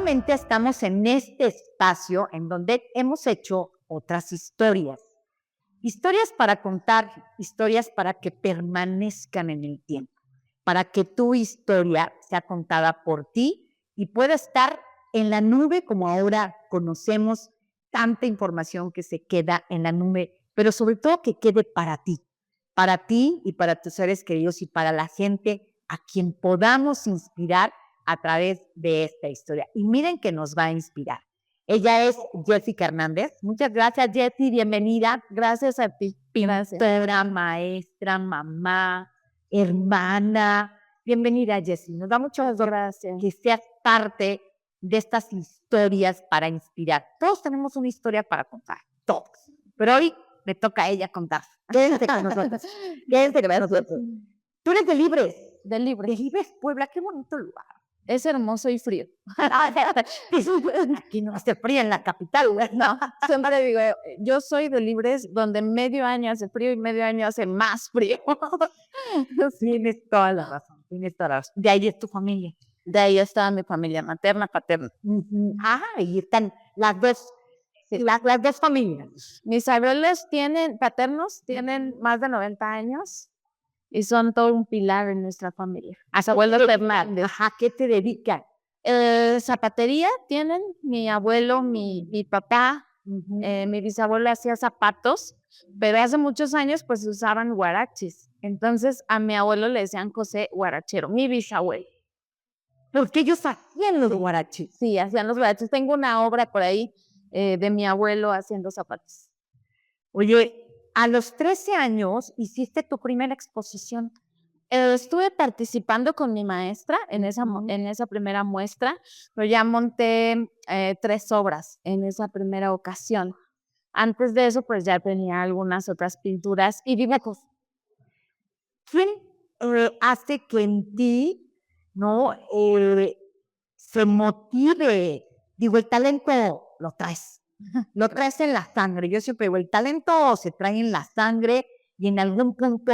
nuevamente estamos en este espacio en donde hemos hecho otras historias. Historias para contar, historias para que permanezcan en el tiempo, para que tu historia sea contada por ti y pueda estar en la nube como ahora conocemos tanta información que se queda en la nube, pero sobre todo que quede para ti y para tus seres queridos y para la gente a quien podamos inspirar a través de esta historia. Y miren que nos va a inspirar. Ella es Jessica Hernández. Muchas gracias, Jessy. Bienvenida. Gracias a ti. Pintora, maestra, mamá, hermana. Bienvenida, Jessy. Nos da mucho gusto que seas parte de estas historias para inspirar. Todos tenemos una historia para contar, todos. Pero hoy le toca a ella contar. Quédense con nosotros. Quédense con nosotros. Tú eres de Libres. De Libres. De Libres, Puebla. Qué bonito lugar. Es hermoso y frío. Aquí no hace frío en la capital, güey. No, siempre digo, yo soy de Libres, donde medio año hace frío y medio año hace más frío. Tienes toda la razón, tienes toda la razón. De ahí es tu familia. De ahí está mi familia materna, paterna. Ahí están las dos familias. Mis abuelos paternos tienen más de 90 años y son todo un pilar en nuestra familia. Abuelos Hernández. ¿A qué te dedican? Zapatería tienen mi abuelo, mi papá, mi bisabuelo hacía zapatos, pero hace muchos años pues usaban huaraches. Entonces a mi abuelo le decían José Huarachero, mi bisabuelo. Porque ellos hacían los huaraches. Sí, hacían los huaraches. Tengo una obra por ahí de mi abuelo haciendo zapatos. Oye, a los 13 años hiciste tu primera exposición. Estuve participando con mi maestra en esa primera muestra, pero ya monté 3 obras en esa primera ocasión. Antes de eso, pues ya tenía algunas otras pinturas y dibujos. ¿Quién hace que en ti, no, se motive? Digo, el talento lo traes en la sangre. Yo siempre digo, el talento se trae en la sangre y en algún punto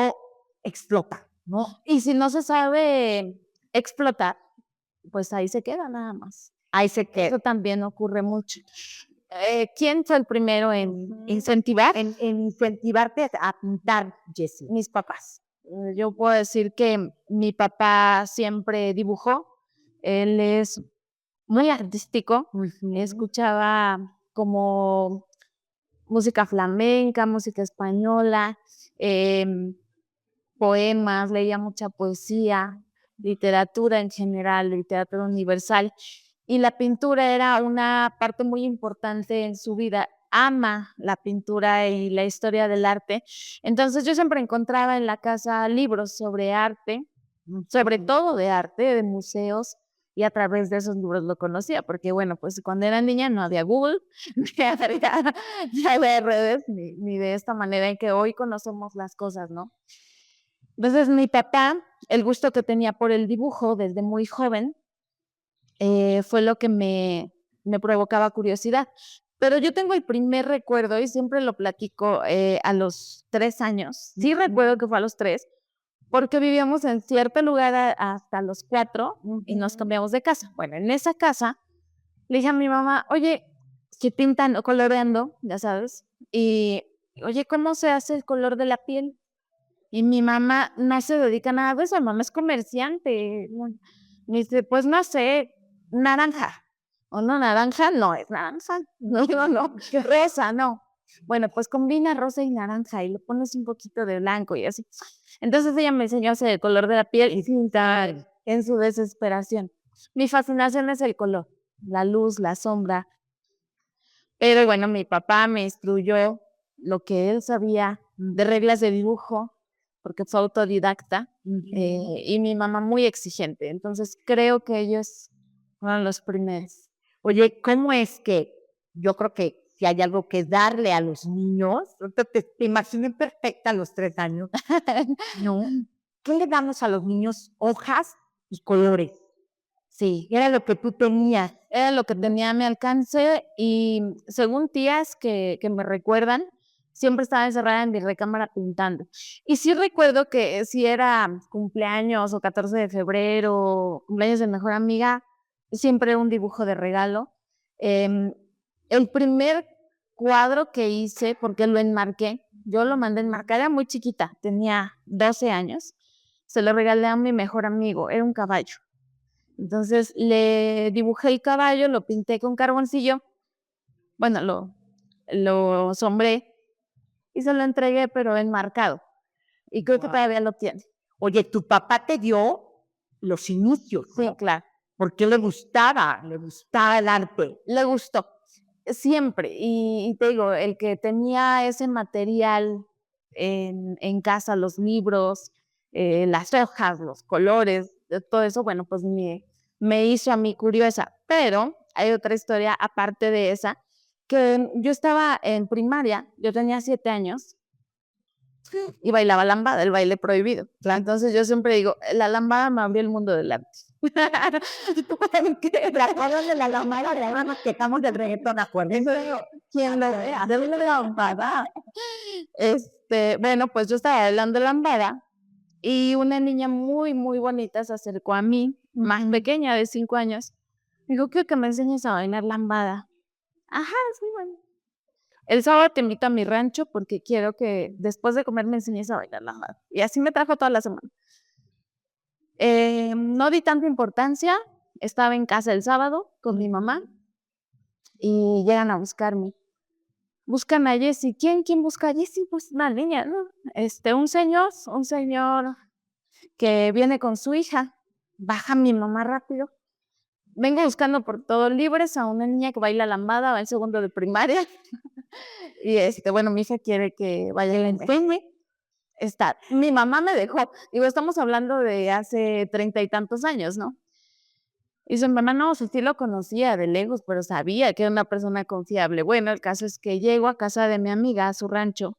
explota, ¿no? Y si no se sabe explotar, pues ahí se queda nada más. Ahí se queda. Eso también ocurre mucho. ¿Quién fue el primero en incentivar? En incentivarte a pintar, Jessy. Mis papás. Yo puedo decir que mi papá siempre dibujó. Él es muy artístico. Escuchaba como música flamenca, música española, poemas, leía mucha poesía, literatura en general, literatura universal. Y la pintura era una parte muy importante en su vida. Ama la pintura y la historia del arte. Entonces yo siempre encontraba en la casa libros sobre arte, sobre todo de arte, de museos, y a través de esos libros lo conocía, porque bueno, pues cuando era niña no había Google, ni había redes, ni de esta manera en que hoy conocemos las cosas, ¿no? Entonces mi papá, el gusto que tenía por el dibujo desde muy joven, fue lo que me provocaba curiosidad. Pero yo tengo el primer recuerdo, y siempre lo platico a los 3 años. Sí recuerdo que fue a los 3, porque vivíamos en cierto lugar hasta los 4 y nos cambiamos de casa. Bueno, en esa casa le dije a mi mamá, oye, que pintan o coloreando, ya sabes, y oye, ¿cómo se hace el color de la piel? Y mi mamá no se dedica a nada de eso, mi mamá es comerciante. Me dice, pues no sé, naranja. O no, naranja no es naranja. No, rosa, no. Bueno, pues combina rosa y naranja y le pones un poquito de blanco y así. Entonces ella me enseñó a hacer el color de la piel y pintar en su desesperación. Mi fascinación es el color, la luz, la sombra. Pero bueno, mi papá me instruyó lo que él sabía de reglas de dibujo, porque fue autodidacta, y mi mamá muy exigente. Entonces creo que ellos fueron los primeros. Oye, ¿cómo es que yo creo que si hay algo que darle a los niños, te imaginé perfecta a los 3 años, ¿no? ¿Qué le damos a los niños? Hojas y colores. Sí, Era lo que tú tenías. era lo que tenía a mi alcance y según tías que me recuerdan, siempre estaba encerrada en mi recámara pintando. Y sí recuerdo que si era cumpleaños o 14 de febrero, cumpleaños de mejor amiga, siempre un dibujo de regalo. El primer cuadro que hice, porque lo enmarqué, yo lo mandé enmarcar, era muy chiquita, tenía 12 años, se lo regalé a mi mejor amigo, era un caballo. Entonces le dibujé el caballo, lo pinté con carboncillo, bueno, lo sombré y se lo entregué, pero enmarcado. Y creo que todavía lo tiene. Oye, tu papá te dio los inicios, Sí, ¿no? claro. Porque le gustaba el arte. Le gustó, siempre. Y te digo, el que tenía ese material en casa, los libros, las hojas, los colores, todo eso, bueno, pues me hizo a mí curiosa. Pero hay otra historia aparte de esa, que yo estaba en primaria, yo tenía 7 años y bailaba lambada, el baile prohibido. Entonces yo siempre digo, la lambada me abrió el mundo del arte. ¿Te acuerdas de la lambada? Ahora nos quejamos del reggaetón, acuérdense. ¿Quién lo vea? De la lambada. Bueno, pues yo estaba bailando lambada y una niña muy, muy bonita se acercó a mí, más pequeña, de 5 años. Digo, quiero que me enseñes a bailar lambada. Ajá, sí, bueno. El sábado te invito a mi rancho porque quiero que después de comer me enseñes a bailar lambada. Y así me trajo toda la semana. No di tanta importancia, estaba en casa el sábado con mi mamá y llegan a buscarme. Buscan a Jessie. ¿Quién busca a Jessie? Pues una niña, ¿no? Un señor que viene con su hija. Baja mi mamá rápido. Vengo buscando por todos libres a una niña que baila lambada, va en segundo de primaria. Y bueno, mi hija quiere que vaya a la enseñe. Mi mamá me dejó. Digo, estamos hablando de hace 30 y tantos años, ¿no? Y su mamá, no, sí lo conocía de lejos, pero sabía que era una persona confiable. Bueno, el caso es que llego a casa de mi amiga, a su rancho,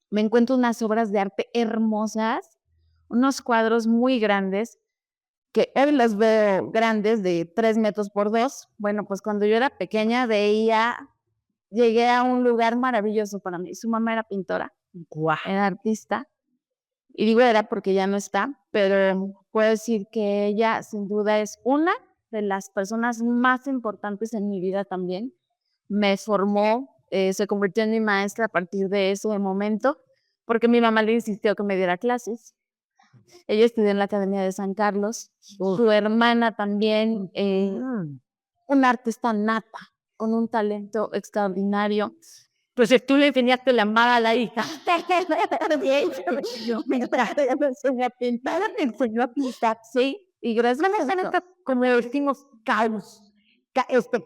me encuentro unas obras de arte hermosas, unos cuadros muy grandes, que hoy las veo grandes, de 3 metros por 2. Bueno, pues cuando yo era pequeña llegué a un lugar maravilloso para mí. Su mamá era pintora, era artista, y digo era porque ya no está, pero puedo decir que ella sin duda es una de las personas más importantes en mi vida también. Me formó, se convirtió en mi maestra a partir de ese momento, porque mi mamá le insistió que me diera clases. Ella estudió en la Academia de San Carlos, su hermana también, una artista nata, con un talento extraordinario. Entonces tú le enseñaste lambada a la hija. Me enseñó a pintar, me enseñó a pintar, sí, y gracias a estas, como decimos,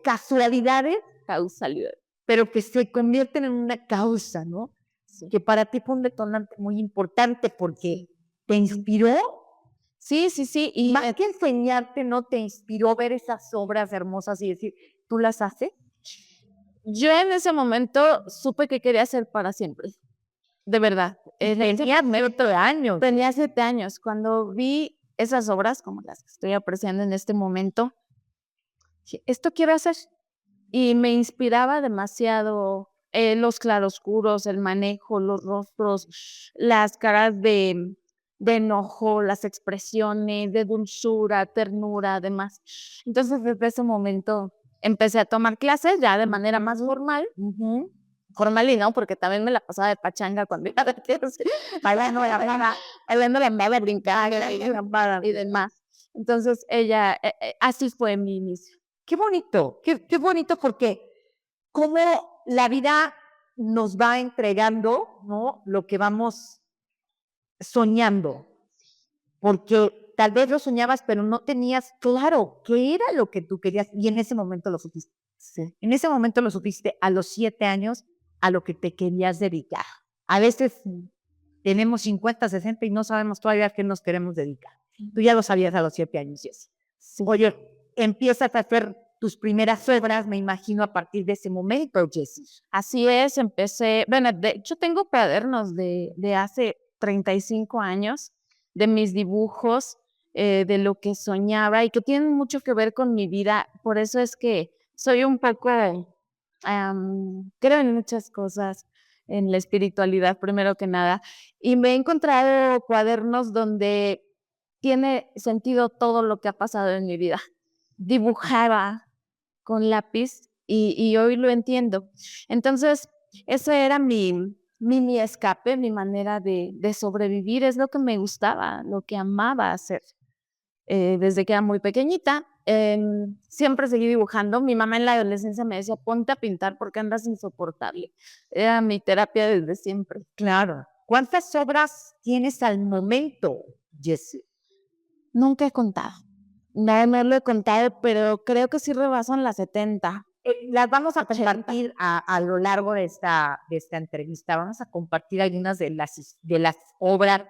casualidades, causalidad. pero que se convierten en una causa, ¿no? Sí. Que para ti fue un detonante muy importante porque te inspiró. Sí, sí, sí. Y más que enseñarte, ¿no? Te inspiró ver esas obras hermosas y decir, ¿tú las haces? Yo en ese momento supe que quería hacer para siempre. De verdad. Tenía 7 años. Tenía 7 años. Cuando vi esas obras, como las que estoy apreciando en este momento, dije, esto quiero hacer. Y me inspiraba demasiado los claroscuros, el manejo, los rostros, las caras de enojo, las expresiones de dulzura, ternura, además. Entonces, desde ese momento empecé a tomar clases ya de manera más formal. Formal y no, porque también me la pasaba de pachanga cuando iba de clase, bailando la brincar y demás. Entonces, así fue mi inicio. Qué bonito, qué bonito, porque cómo la vida nos va entregando, ¿no? Lo que vamos soñando. Porque tal vez lo soñabas, pero no tenías claro qué era lo que tú querías, y en ese momento lo supiste. Sí. En ese momento lo supiste a los 7 años a lo que te querías dedicar. A veces tenemos 50, 60 y no sabemos todavía a qué nos queremos dedicar. Tú ya lo sabías a los 7 años, Jessie. Sí. Oye, empiezas a hacer tus primeras obras, me imagino, a partir de ese momento, Jessie. Así es, empecé, bueno, de hecho tengo cuadernos de hace 35 años, de mis dibujos, de lo que soñaba y que tienen mucho que ver con mi vida. Por eso es que soy un poco, creo en muchas cosas, en la espiritualidad primero que nada, y me he encontrado cuadernos donde tiene sentido todo lo que ha pasado en mi vida. dibujaba con lápiz y hoy lo entiendo. Entonces, ese era mi escape, mi manera de sobrevivir, es lo que me gustaba, lo que amaba hacer. Desde que era muy pequeñita, siempre seguí dibujando. Mi mamá en la adolescencia me decía, ponte a pintar porque andas insoportable. Era mi terapia desde siempre. Claro. ¿Cuántas obras tienes al momento, Jessie? Nunca he contado. No lo he contado, pero creo que sí rebasan las 70. Las vamos a compartir a lo largo de esta entrevista. Vamos a compartir algunas de las obras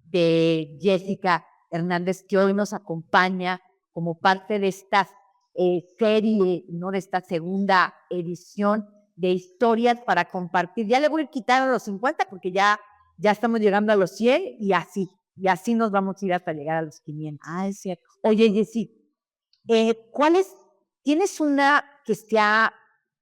de Jessica Hernández, que hoy nos acompaña como parte de esta serie, ¿no? De esta segunda edición de historias para compartir. Ya le voy a quitar a los 50 porque ya estamos llegando a los 100 y así nos vamos a ir hasta llegar a los 500. Ah, es cierto. Oye, Jessie, ¿tienes una que sea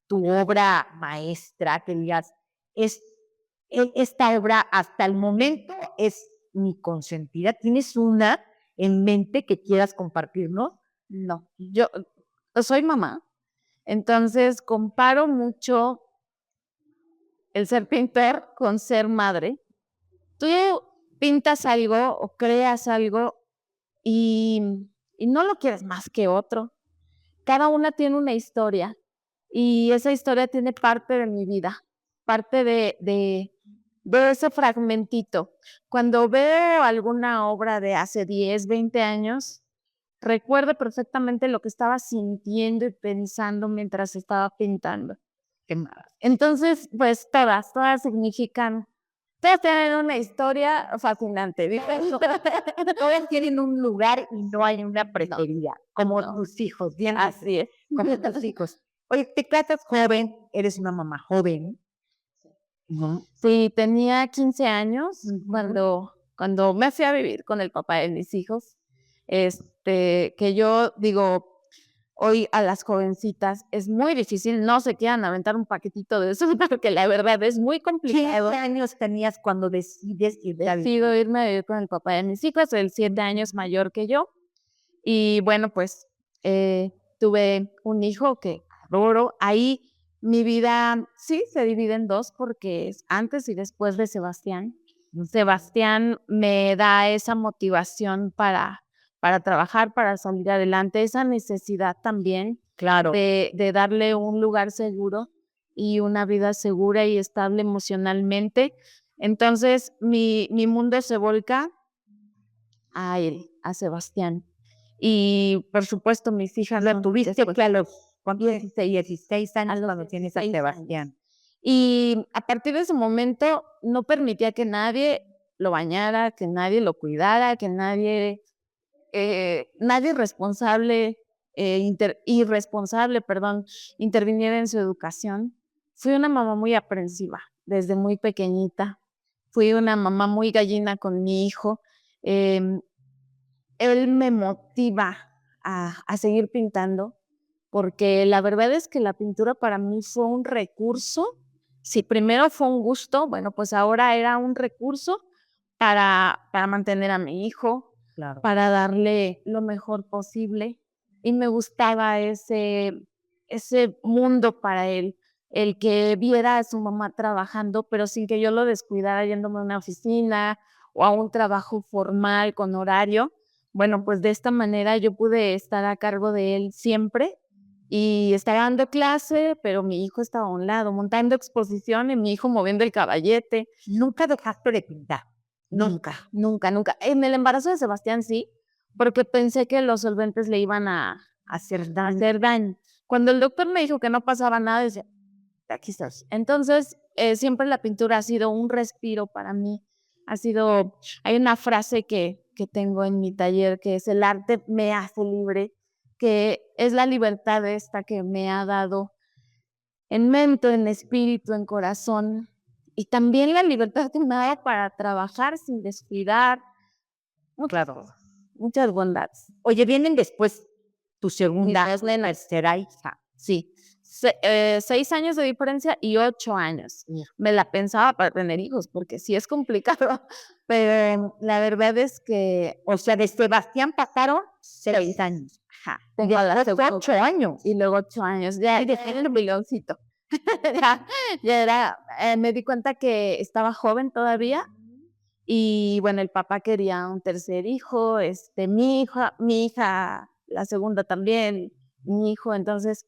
tu obra maestra, que digas, esta obra hasta el momento es mi consentida? ¿Tienes una en mente que quieras compartirnos? No, yo soy mamá, entonces comparo mucho el ser pintor con ser madre. Tú pintas algo o creas algo y no lo quieres más que otro. Cada una tiene una historia y esa historia tiene parte de mi vida, parte de ese fragmentito. Cuando veo alguna obra de hace 10, 20 años, recuerdo perfectamente lo que estaba sintiendo y pensando mientras estaba pintando. Entonces, pues todas significan, todas tienen una historia fascinante. Todas tienen un lugar y no hay una preferida, como tus hijos, bien. Así es. Como tus hijos. Oye, te tratas joven, eres una mamá joven. Sí, tenía 15 años cuando me fui a vivir con el papá de mis hijos. Que yo digo, hoy a las jovencitas es muy difícil, no se quieran aventar un paquetito de eso, porque la verdad es muy complicado. ¿Qué años tenías cuando decides irme a vivir? Decido irme a vivir con el papá de mis hijos, él 7 años mayor que yo. Y bueno, pues tuve un hijo que adoro. Ahí mi vida sí se divide en dos porque es antes y después de Sebastián. Sebastián me da esa motivación para trabajar, para salir adelante, esa necesidad también, claro, de darle un lugar seguro y una vida segura y estable emocionalmente. Entonces, mi mundo se volca a él, a Sebastián. Y, por supuesto, mis hijas. Lo tuviste, claro, cuando 16 años cuando tienes a Sebastián. Y a partir de ese momento no permitía que nadie lo bañara, que nadie lo cuidara, que nadie irresponsable, interviniera en su educación. Fui una mamá muy aprensiva desde muy pequeñita. Fui una mamá muy gallina con mi hijo. Él me motiva a seguir pintando porque la verdad es que la pintura para mí fue un recurso. Si primero fue un gusto, bueno, pues ahora era un recurso para mantener a mi hijo, claro, para darle lo mejor posible. Y me gustaba ese mundo para él, el que viera a su mamá trabajando, pero sin que yo lo descuidara yéndome a una oficina o a un trabajo formal con horario. Bueno, pues de esta manera yo pude estar a cargo de él siempre y estar dando clase, pero mi hijo estaba a un lado, montando exposición y mi hijo moviendo el caballete. ¿Nunca dejaste de pintar? Nunca. En el embarazo de Sebastián sí, porque pensé que los solventes le iban a hacer daño. Cuando el doctor me dijo que no pasaba nada, decía, aquí estás. Entonces, siempre la pintura ha sido un respiro para mí. Hay una frase que tengo en mi taller que es: el arte me hace libre, que es la libertad esta que me ha dado en mente, en espíritu, en corazón, y también la libertad que me ha dado para trabajar sin descuidar. Claro. Muchas bondades. Oye, vienen después tu segunda, tercera hija. Sí, 6 años de diferencia y 8 años. Me la pensaba para tener hijos, porque sí es complicado, pero la verdad es que, o sea, de Sebastián pasaron 6 años. Ajá, tengo a la Después fue 8 años. y luego 8 años, ya era el milloncito. Ya era, me di cuenta que estaba joven todavía y bueno, el papá quería un tercer hijo, mi hija, la segunda también, mi hijo, entonces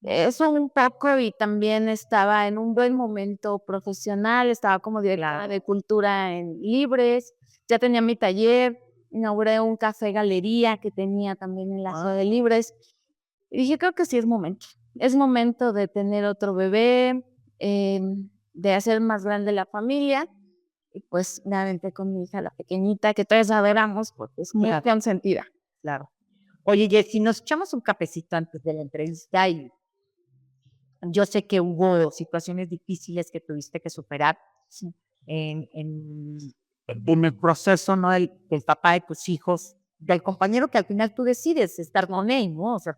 eso un poco y también estaba en un buen momento profesional, estaba como directora de cultura en Libres, ya tenía mi taller, inauguré un café galería que tenía también en la ciudad de Libres y dije, creo que sí es momento de tener otro bebé, de hacer más grande la familia y pues me aventé con mi hija, la pequeñita, que todos adoramos porque es muy consentida. Claro. Oye, Jessy, nos echamos un cafecito antes de la entrevista y yo sé que hubo situaciones difíciles que tuviste que superar en el proceso, ¿no? Del papá de tus hijos, del compañero que al final tú decides estar con él, ¿no? O sea,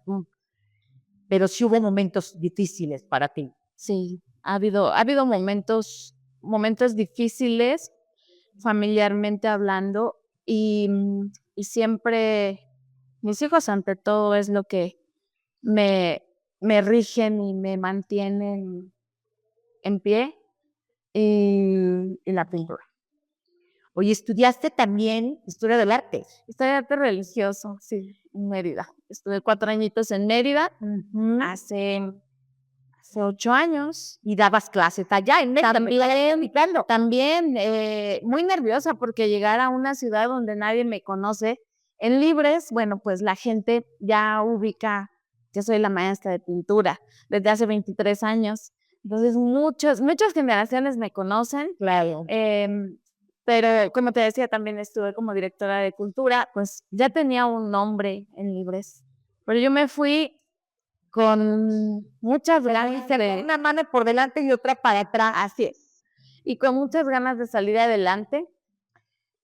pero sí hubo momentos difíciles para ti. Sí, ha habido momentos difíciles, familiarmente hablando, y siempre mis hijos ante todo es lo que me rigen y me mantienen en pie, y la pintura. Oye, estudiaste también historia del arte. Historia de arte religioso, sí, en Mérida. Estuve 4 añitos en Mérida hace 8 años. Y dabas clases allá en Mérida. También muy nerviosa porque llegar a una ciudad donde nadie me conoce. En Libres, bueno, pues la gente ya ubica que soy la maestra de pintura desde hace 23 años. Entonces, muchas generaciones me conocen. Claro. Pero como te decía, también estuve como directora de cultura, pues ya tenía un nombre en Libres. Pero yo me fui con muchas ganas de... Una mano por delante y otra para atrás. Así es. Y con muchas ganas de salir adelante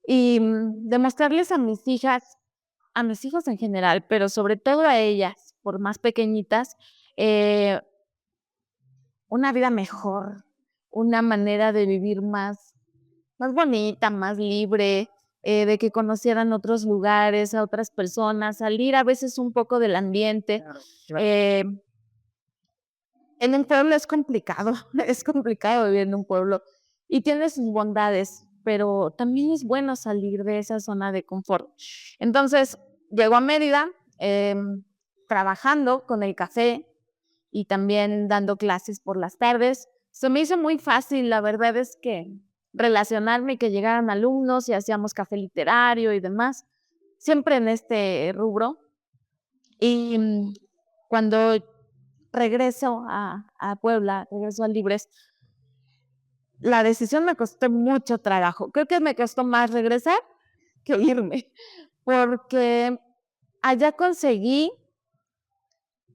y demostrarles a mis hijos en general, pero sobre todo a ellas, por más pequeñitas, una vida mejor, una manera de vivir más bonita, más libre, de que conocieran otros lugares, a otras personas, salir a veces un poco del ambiente. En el pueblo es complicado vivir en un pueblo y tiene sus bondades, pero también es bueno salir de esa zona de confort. Entonces, llego a Mérida, trabajando con el café y también dando clases por las tardes. Se me hizo muy fácil, la verdad es que relacionarme y que llegaran alumnos y hacíamos café literario y demás, siempre en este rubro. Y cuando regreso a Puebla, regreso a Libres, la decisión me costó mucho trabajo. Creo que me costó más regresar que irme, porque allá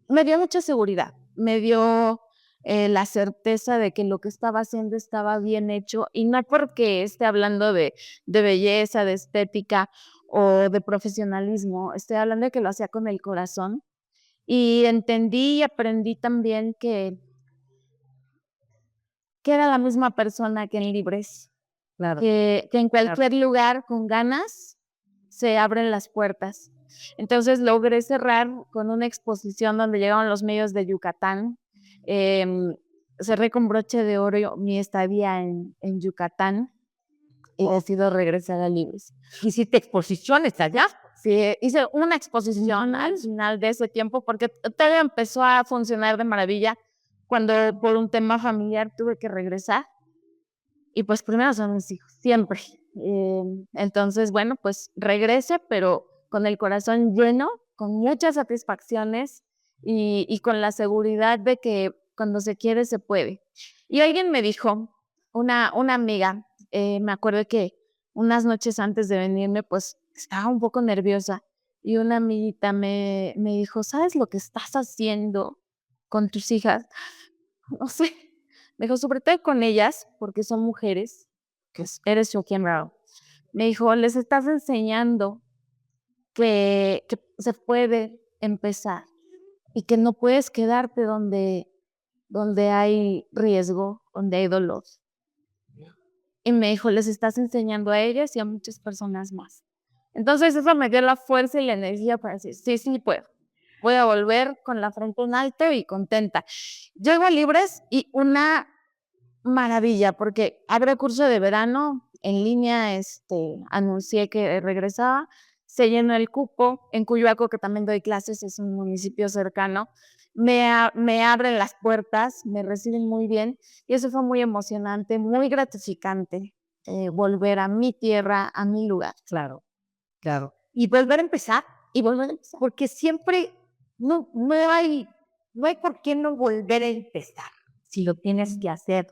me dio mucha seguridad, me dio la certeza de que lo que estaba haciendo estaba bien hecho, y no porque esté hablando de belleza, de estética o de profesionalismo, estoy hablando de que lo hacía con el corazón. Y entendí y aprendí también que era la misma persona que en Libres, Claro. que en cualquier lugar con ganas se abren las puertas. Entonces logré cerrar con una exposición donde llegaron los medios de Yucatán. Cerré con broche de oro mi estadía en Yucatán y decido regresar a Libres. ¿Hiciste exposiciones allá? Sí, hice una exposición al final de ese tiempo porque todo empezó a funcionar de maravilla cuando por un tema familiar tuve que regresar. Y pues primero son mis hijos, siempre. Entonces, bueno, pues regrese, pero con el corazón lleno, con muchas satisfacciones y con la seguridad de que cuando se quiere, se puede. Y alguien me dijo, una amiga, me acuerdo que unas noches antes de venirme, pues estaba un poco nerviosa y una amiguita me dijo, ¿sabes lo que estás haciendo con tus hijas? No sé, me dijo, sobre todo con ellas, porque son mujeres, que eres Joaquín Rao. Me dijo, les estás enseñando que se puede empezar y que no puedes quedarte donde hay riesgo, donde hay dolor. Y me dijo, les estás enseñando a ellas y a muchas personas más. Entonces eso me dio la fuerza y la energía para decir, sí, sí puedo. Voy a volver con la frente en alto y contenta. Llego a Libres y una maravilla, porque abre curso de verano en línea, anuncié que regresaba, se llenó el cupo, en Cuyoaco, que también doy clases, es un municipio cercano, me abren las puertas, me reciben muy bien, y eso fue muy emocionante, muy gratificante, volver a mi tierra, a mi lugar. Claro, claro. Y volver a empezar, Y volver a empezar. porque siempre no hay por qué no volver a empezar. Si lo tienes que hacer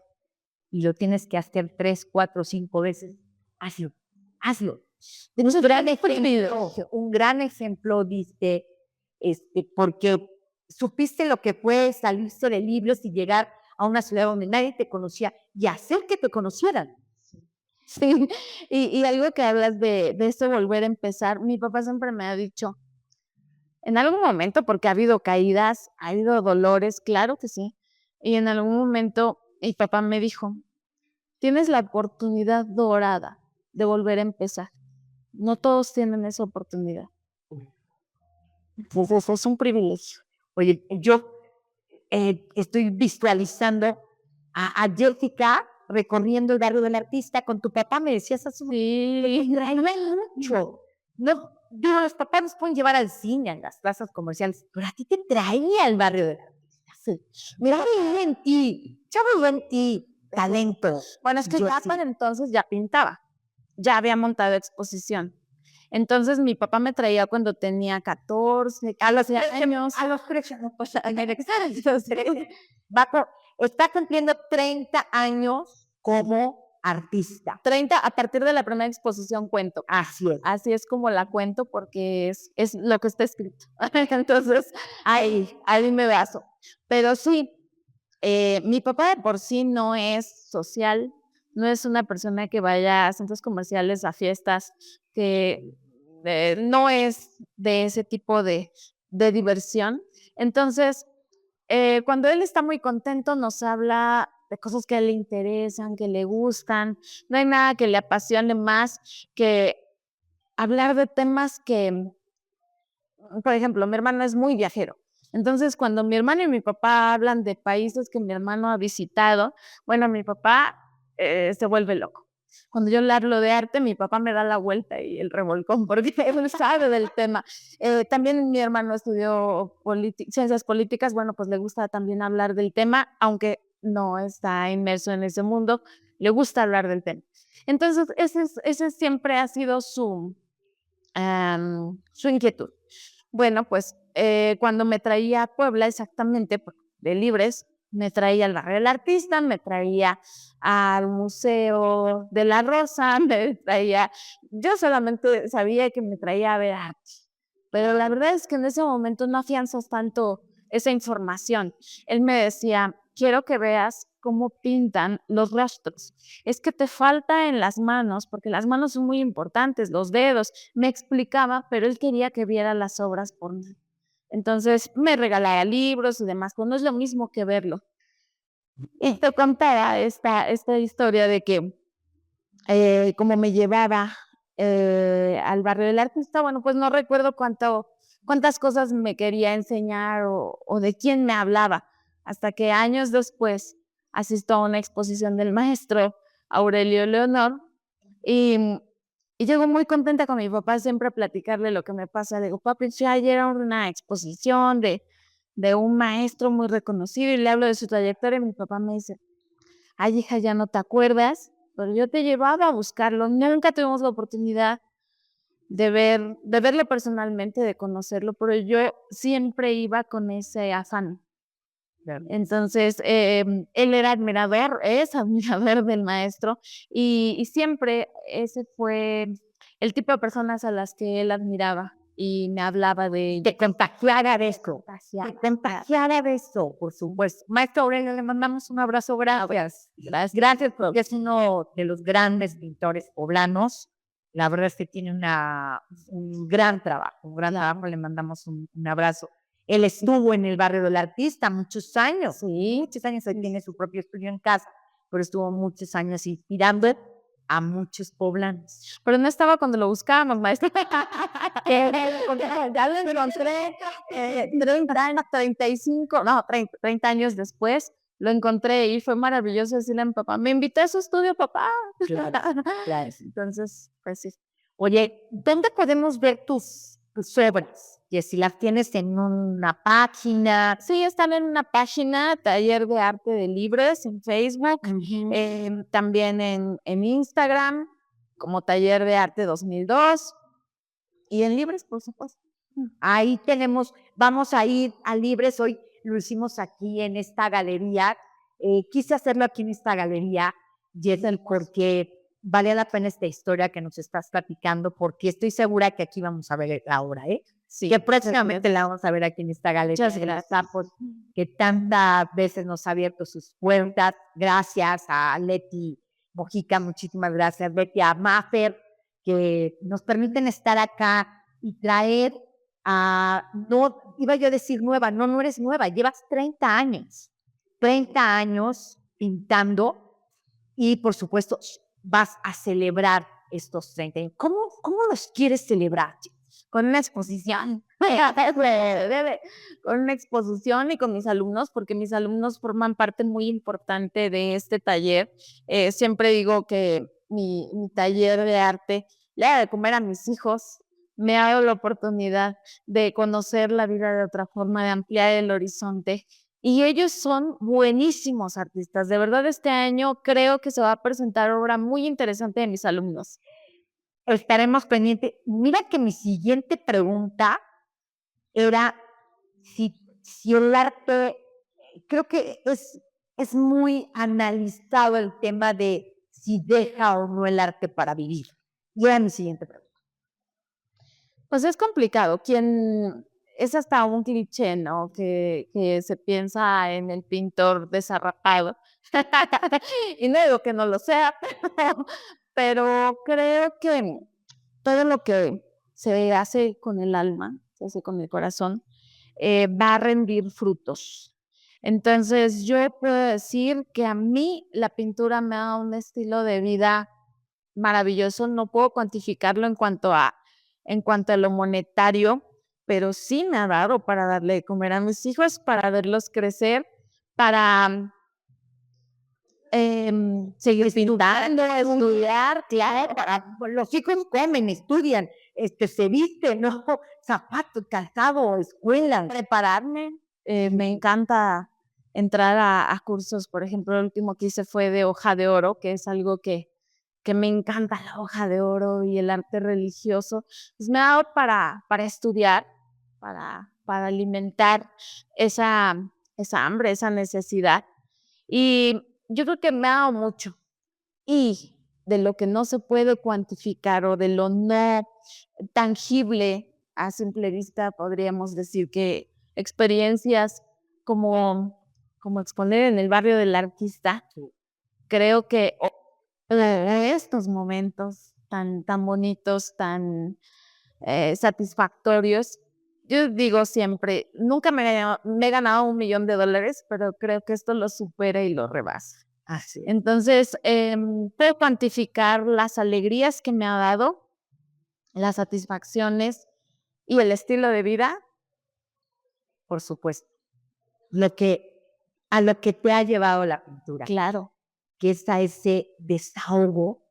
y lo tienes que hacer 3, 4, 5 veces, hazlo, hazlo. Un gran ejemplo diste, porque supiste lo que fue salirse de libros y llegar a una ciudad donde nadie te conocía y hacer que te conocieran. Sí, y algo que hablas de esto volver a empezar, mi papá siempre me ha dicho, en algún momento, porque ha habido caídas, ha habido dolores, claro que sí, y en algún momento mi papá me dijo, tienes la oportunidad dorada de volver a empezar. No todos tienen esa oportunidad. Entonces es un privilegio. Oye, yo estoy visualizando a Jessica recorriendo el barrio del artista con tu papá, me decías hace un Sí, mucho. No, los papás nos pueden llevar al cine, a las plazas comerciales, pero a ti te traía al barrio del artista. sí. Mira, yo veo en ti talento. Bueno, es que Yo ya sí. para entonces ya pintaba, ya había montado exposición. Entonces mi papá me traía cuando tenía 14, A los 15 años. A los 13 no pasa nada. Está cumpliendo 30 años como artista. 30, a partir de la primera exposición cuento. Así es. Así es como la cuento porque es lo que está escrito. Entonces, ahí me baso. Pero sí, mi papá de por sí no es social, no es una persona que vaya a centros comerciales, a fiestas, que no es de ese tipo de diversión. Entonces, cuando él está muy contento, nos habla de cosas que a él le interesan, que le gustan. No hay nada que le apasione más que hablar de temas que, por ejemplo, mi hermano es muy viajero. Entonces, cuando mi hermano y mi papá hablan de países que mi hermano ha visitado, bueno, mi papá se vuelve loco. Cuando yo le hablo de arte, mi papá me da la vuelta y el revolcón, porque él sabe del tema. También mi hermano estudió ciencias políticas, bueno, pues le gusta también hablar del tema, aunque no está inmerso en ese mundo, le gusta hablar del tema. Entonces, ese siempre ha sido su inquietud. Bueno, pues cuando me traía a Puebla, exactamente, de Libres, me traía al barrio del artista, me traía al Museo de la Rosa, yo solamente sabía que me traía a ver arte, pero la verdad es que en ese momento no afianzas tanto esa información. Él me decía, quiero que veas cómo pintan los rostros. Es que te falta en las manos, porque las manos son muy importantes, los dedos. Me explicaba, pero él quería que viera las obras por mí. Entonces me regalaba libros y demás, pues no es lo mismo que verlo. Y te contaba esta historia de que como me llevaba al barrio del artista, bueno, pues no recuerdo cuántas cosas me quería enseñar o de quién me hablaba, hasta que años después asisto a una exposición del maestro Aurelio Leonor y llego muy contenta con mi papá siempre a platicarle lo que me pasa. Le digo, papi, yo ayer era una exposición de un maestro muy reconocido y le hablo de su trayectoria y mi papá me dice, ay, hija, ya no te acuerdas, pero yo te llevaba a buscarlo. Nunca tuvimos la oportunidad de verlo personalmente, de conocerlo, pero yo siempre iba con ese afán. Entonces, él era admirador, es admirador del maestro y siempre ese fue el tipo de personas a las que él admiraba y me hablaba de Que contagiara de esto. Que contagiara de esto, por supuesto. Maestro Aurelio, le mandamos un abrazo. Gracias. Gracias porque es uno de los grandes pintores poblanos. La verdad es que tiene un gran trabajo, Le mandamos un abrazo. Él estuvo en el barrio del artista muchos años. Sí, muchos años. Él tiene su propio estudio en casa, pero estuvo muchos años inspirando. a muchos poblanos. Pero no estaba cuando lo buscábamos, maestra. Ya lo encontré 35, no, 30 años después. Lo encontré y fue maravilloso decirle a mi papá, me invité a su estudio, papá. Claro, claro. Entonces, pues sí. Oye, ¿dónde podemos ver tus obras? Y si las tienes en una página. Sí, están en una página, Taller de Arte de Libres, en Facebook, también en Instagram, como Taller de Arte 2002, y en Libres, por supuesto. Ahí tenemos, vamos a ir a Libres, hoy lo hicimos aquí en esta galería, quise hacerlo aquí en esta galería, Jessel, porque vale la pena esta historia que nos estás platicando, porque estoy segura que aquí vamos a ver la obra, Sí, que próximamente la vamos a ver aquí en esta galería. Muchas gracias. Que tantas veces nos ha abierto sus puertas. Gracias a Leti Mojica, muchísimas gracias, Betty, a Mafer, que nos permiten estar acá y traer no, iba yo a decir nueva, no eres nueva, llevas 30 años pintando y por supuesto vas a celebrar estos 30 años. ¿Cómo los quieres celebrar? Con una exposición, con una exposición y con mis alumnos, porque mis alumnos forman parte muy importante de este taller. Siempre digo que mi taller de arte le da de comer a mis hijos, me ha dado la oportunidad de conocer la vida de otra forma, de ampliar el horizonte. Y ellos son buenísimos artistas. De verdad, este año creo que se va a presentar obra muy interesante de mis alumnos. Estaremos pendientes. Mira que mi siguiente pregunta era si el arte, creo que es muy analizado el tema de si deja o no el arte para vivir. Y era mi siguiente pregunta. Pues es complicado. Es hasta un cliché, ¿no? Que se piensa en el pintor desarrapado. Y no digo que no lo sea, pero creo que todo lo que se hace con el alma, se hace con el corazón, va a rendir frutos. Entonces, yo puedo decir que a mí la pintura me da un estilo de vida maravilloso. No puedo cuantificarlo en cuanto a lo monetario, pero sí me ha dado para darle de comer a mis hijos, para verlos crecer, para seguir pintando, estudiar, claro. Los hijos comen, estudian, se visten, ¿no? Zapatos, calzado, escuela. Prepararme. Me encanta entrar a cursos. Por ejemplo, el último que hice fue de hoja de oro, que es algo que me encanta, la hoja de oro y el arte religioso. Pues me ha dado para estudiar, para alimentar esa hambre, esa necesidad. Y yo creo que me ha dado mucho. Y de lo que no se puede cuantificar o de lo no tangible a simple vista, podríamos decir que experiencias como exponer en el barrio del artista, creo que estos momentos tan bonitos, tan satisfactorios. Yo digo siempre, nunca me he ganado $1 millón, pero creo que esto lo supera y lo rebasa. Así. Entonces, puedo cuantificar las alegrías que me ha dado, las satisfacciones y el estilo de vida, por supuesto. A lo que te ha llevado la pintura. Claro. Que es a ese desahogo,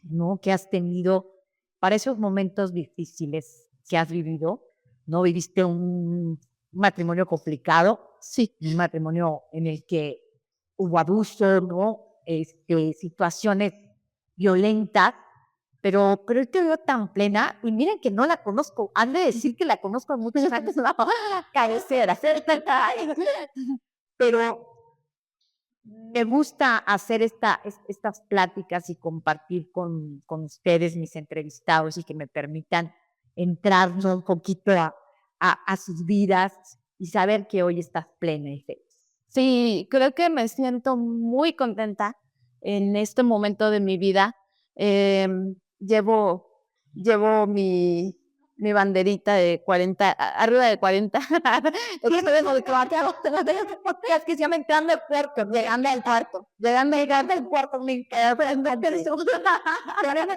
¿no? Que has tenido para esos momentos difíciles que has vivido, ¿no? Viviste un matrimonio complicado, sí, un matrimonio en el que hubo abuso, ¿no? Situaciones violentas, pero yo te veo tan plena, y miren que no la conozco, han de decir que la conozco muchos años, no, cabecera, pero me gusta hacer estas pláticas y compartir con ustedes, mis entrevistados, y que me permitan entrar un poquito a sus vidas y saber que hoy estás plena y feliz. Sí, creo que me siento muy contenta en este momento de mi vida. Llevo mi mi banderita de 40, arriba de 40. Es que se llama entrando al puerto, llegando al puerto, llegando al puerto, me queda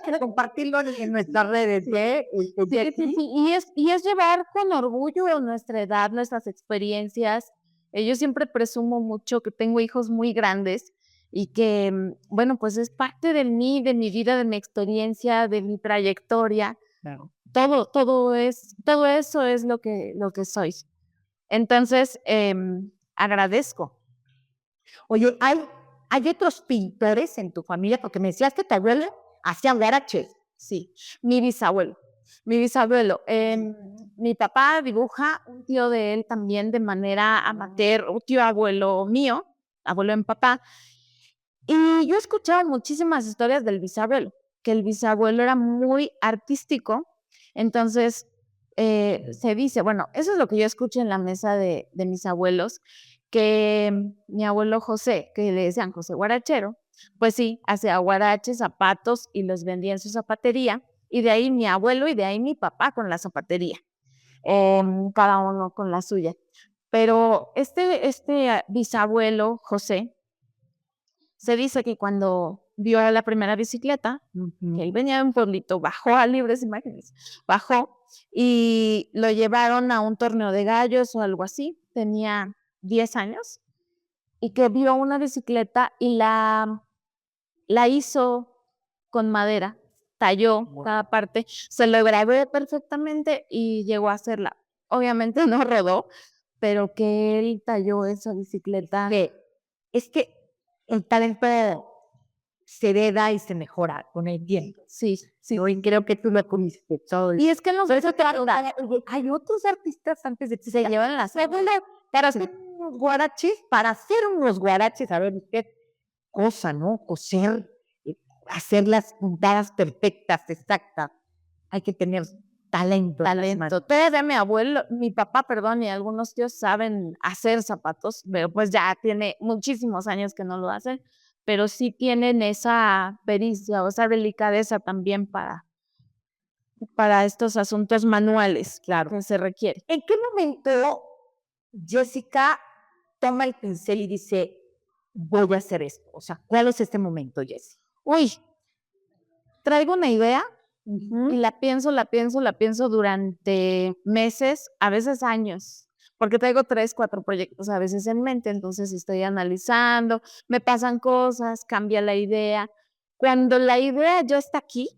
que compartirlo en nuestras redes, ¿eh? Y es llevar con orgullo nuestra edad, nuestras experiencias. Yo siempre presumo mucho que tengo hijos muy grandes y que, bueno, pues es parte de mí, de mi vida, de mi experiencia, de mi trayectoria. Claro. Todo eso es lo que soy. Entonces, agradezco. Oye, ¿hay otros pintores en tu familia? Porque me decías que tu abuelo hacía guaraches. Sí, mi bisabuelo. Mi papá dibuja, un tío de él también de manera amateur, un tío abuelo mío, abuelo de mi papá. Y yo he escuchado muchísimas historias del bisabuelo, que el bisabuelo era muy artístico. Entonces, se dice, bueno, eso es lo que yo escucho en la mesa de mis abuelos, que mi abuelo José, que le decían José Guarachero, pues sí, hacía guaraches, zapatos y los vendía en su zapatería. Y de ahí mi abuelo y de ahí mi papá con la zapatería, cada uno con la suya. Pero este bisabuelo José, se dice que cuando vio a la primera bicicleta, que él venía de un pueblito, bajó a Libres Imágenes, bajó y lo llevaron a un torneo de gallos o algo así, tenía 10 años, y que vio una bicicleta y la hizo con madera, talló cada parte, se lo grabó perfectamente y llegó a hacerla. Obviamente no rodó, pero que él talló esa bicicleta. Es que el talento se hereda y se mejora con el tiempo. Sí. Y creo que tú lo pudiste todo. Y es que no Por eso hay otros artistas antes de ti se llevan las para hacer unos guaraches, a ver, qué cosa, ¿no? Coser, hacer las puntadas perfectas, exactas. Hay que tener talento. Todavía mi papá, perdón, y algunos tíos saben hacer zapatos, pero pues ya tiene muchísimos años que no lo hacen, pero sí tienen esa pericia o esa delicadeza también para estos asuntos manuales, claro, que se requiere. ¿En qué momento Jessica toma el pincel y dice, voy a hacer esto? O sea, ¿cuál es este momento, Jessica? Uy, traigo una idea y la pienso durante meses, a veces años, porque traigo 3, 4 proyectos a veces en mente, entonces estoy analizando, me pasan cosas, cambia la idea. Cuando la idea ya está aquí,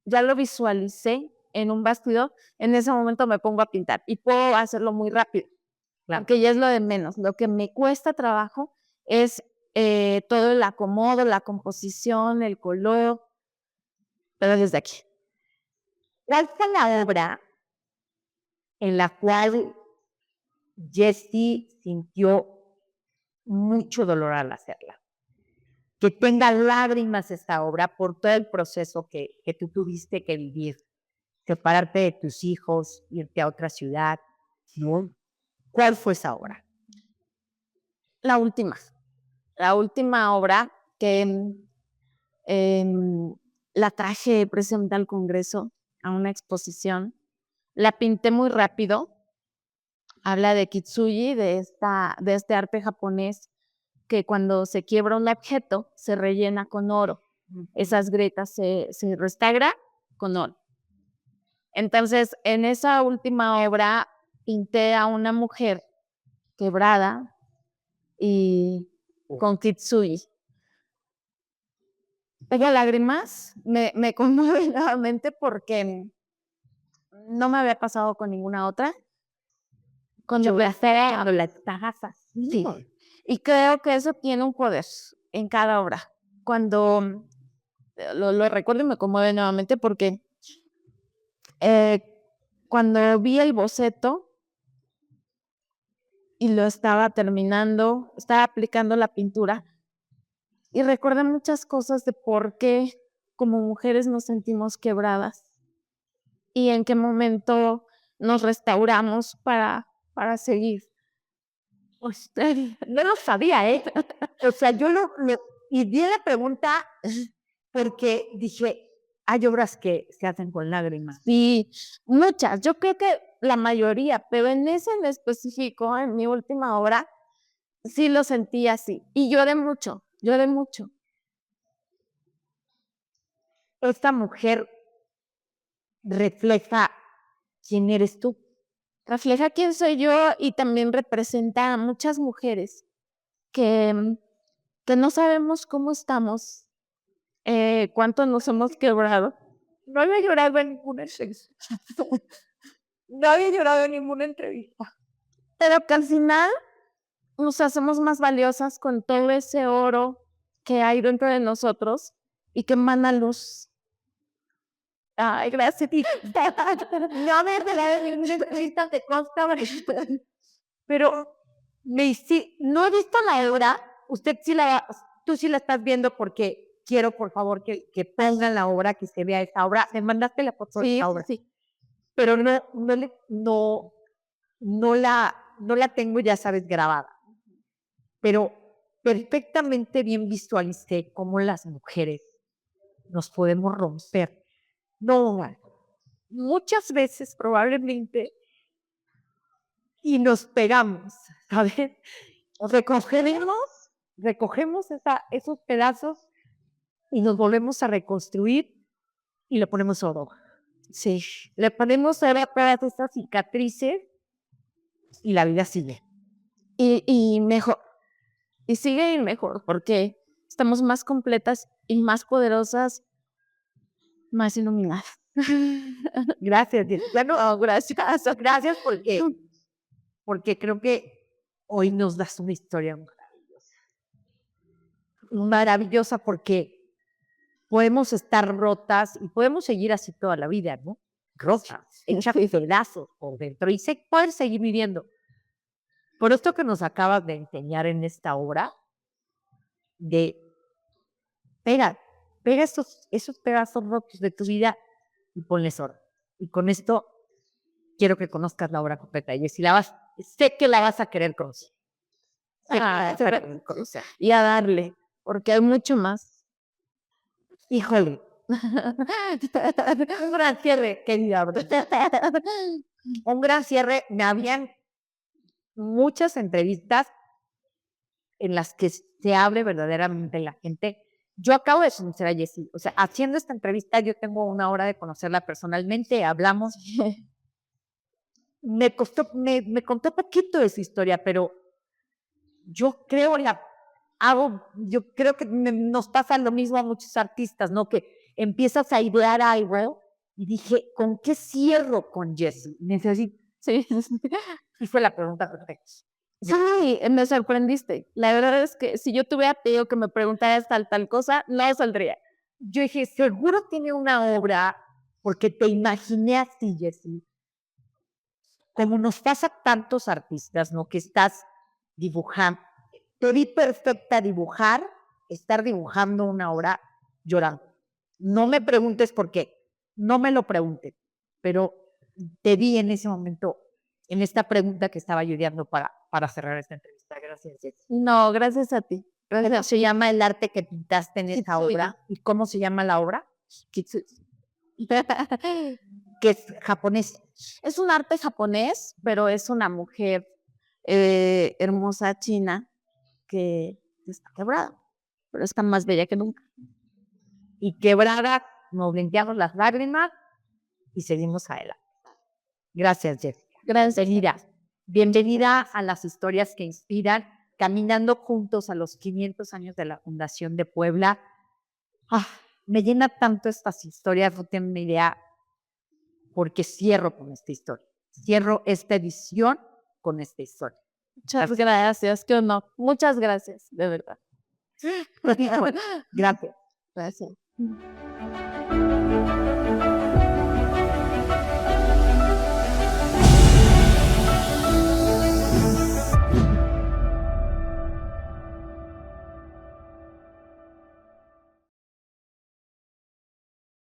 ya lo visualicé en un bastidor, en ese momento me pongo a pintar y puedo hacerlo muy rápido, porque ya es lo de menos. Lo que me cuesta trabajo es todo el acomodo, la composición, el color, pero desde aquí. ¿Cuál fue la obra en la cual Jessie sintió mucho dolor al hacerla? Que tenga lágrimas esta obra por todo el proceso que tú tuviste que vivir, separarte de tus hijos, irte a otra ciudad, ¿no? ¿Cuál fue esa obra? La última obra que la traje precisamente al Congreso, a una exposición. La pinté muy rápido. Habla de Kitsugi, de este arte japonés que cuando se quiebra un objeto se rellena con oro. Esas grietas se restaura con oro. Entonces, en esa última obra pinté a una mujer quebrada y con Kitsugi. Tengo lágrimas, me conmueve nuevamente porque no me había pasado con ninguna otra. Cuando las tajas. Sí. Y creo que eso tiene un poder en cada obra. Cuando lo recuerdo y me conmueve nuevamente porque cuando vi el boceto y lo estaba terminando, estaba aplicando la pintura y recuerdo muchas cosas de por qué como mujeres nos sentimos quebradas y en qué momento nos restauramos para seguir. No lo sabía, ¿eh? O sea, yo y di la pregunta porque dije, hay obras que se hacen con lágrimas. Sí, muchas. Yo creo que la mayoría, pero en ese en específico, en mi última obra, sí lo sentí así. Y lloré mucho, lloré mucho. Esta mujer refleja quién eres tú. Refleja quién soy yo y también representa a muchas mujeres que, que no sabemos cómo estamos, cuánto nos hemos quebrado. No había llorado en ninguna entrevista. No había llorado en ninguna entrevista. Pero que al final nos hacemos más valiosas con todo ese oro que hay dentro de nosotros y que emana luz. Ay, gracias. No había llorado en ninguna entrevista, te consta. Pero no he visto la obra. Tú sí la estás viendo porque quiero, por favor, que pongan la obra, que se vea esa obra. Me mandaste la foto de esa obra. Sí. Pero no la tengo, ya sabes, grabada. Pero perfectamente bien visualicé cómo las mujeres nos podemos romper. No, muchas veces probablemente y nos pegamos, ¿sabes? Recogemos esos pedazos y nos volvemos a reconstruir y le ponemos oro. Sí. Le ponemos oro para estas cicatrices y la vida sigue. Y mejor. Y sigue y mejor, porque estamos más completas y más poderosas, más iluminadas. Gracias. Bueno, gracias porque creo que hoy nos das una historia maravillosa porque podemos estar rotas y podemos seguir así toda la vida, ¿no? Rotas, hechas pedazos por dentro y poder seguir viviendo. Por esto que nos acabas de enseñar en esta obra, de pega esos pedazos rotos de tu vida y ponles oro. Y con esto quiero que conozcas la obra completa. Y si sé que la vas a querer conocer. Y a darle, porque hay mucho más. Híjole. Un gran cierre, querida. Un gran cierre. Me habían muchas entrevistas en las que se abre verdaderamente la gente. Yo acabo de conocer a Jessie. O sea, haciendo esta entrevista, yo tengo una hora de conocerla personalmente. Hablamos. Me contó poquito de su historia, pero yo creo que nos pasa lo mismo a muchos artistas, ¿no? Que empiezas a idear algo y dije, ¿con qué cierro con Jessie? Necesito. Sí. Y fue la pregunta perfecta. Sí, me sorprendiste. La verdad es que si yo tuviera pedido que me preguntaras tal cosa, no saldría. Yo dije, seguro tiene una obra, porque te imaginé así, Jessie. Como nos pasa a tantos artistas, ¿no? Que estás dibujando. Te vi perfecta estar dibujando una obra llorando. No me preguntes por qué, no me lo preguntes, pero te vi en ese momento, en esta pregunta que estaba ayudando para cerrar esta entrevista. Gracias, Jessie. No, gracias a ti. Gracias. ¿Cómo se llama el arte que pintaste en esa obra? ¿Y cómo se llama la obra? Que es japonés. Es un arte japonés, pero es una mujer hermosa china que está quebrada, pero está más bella que nunca. Y quebrada, nos limpiamos las lágrimas y seguimos adelante. Gracias, Jessica. Gracias. Bienvenida a las historias que inspiran, caminando juntos a los 500 años de la Fundación de Puebla. Me llena tanto estas historias, no tengo una idea, porque cierro con esta historia. Cierro esta edición con esta historia. Muchas gracias, qué honor. Muchas gracias, de verdad. Gracias. Gracias.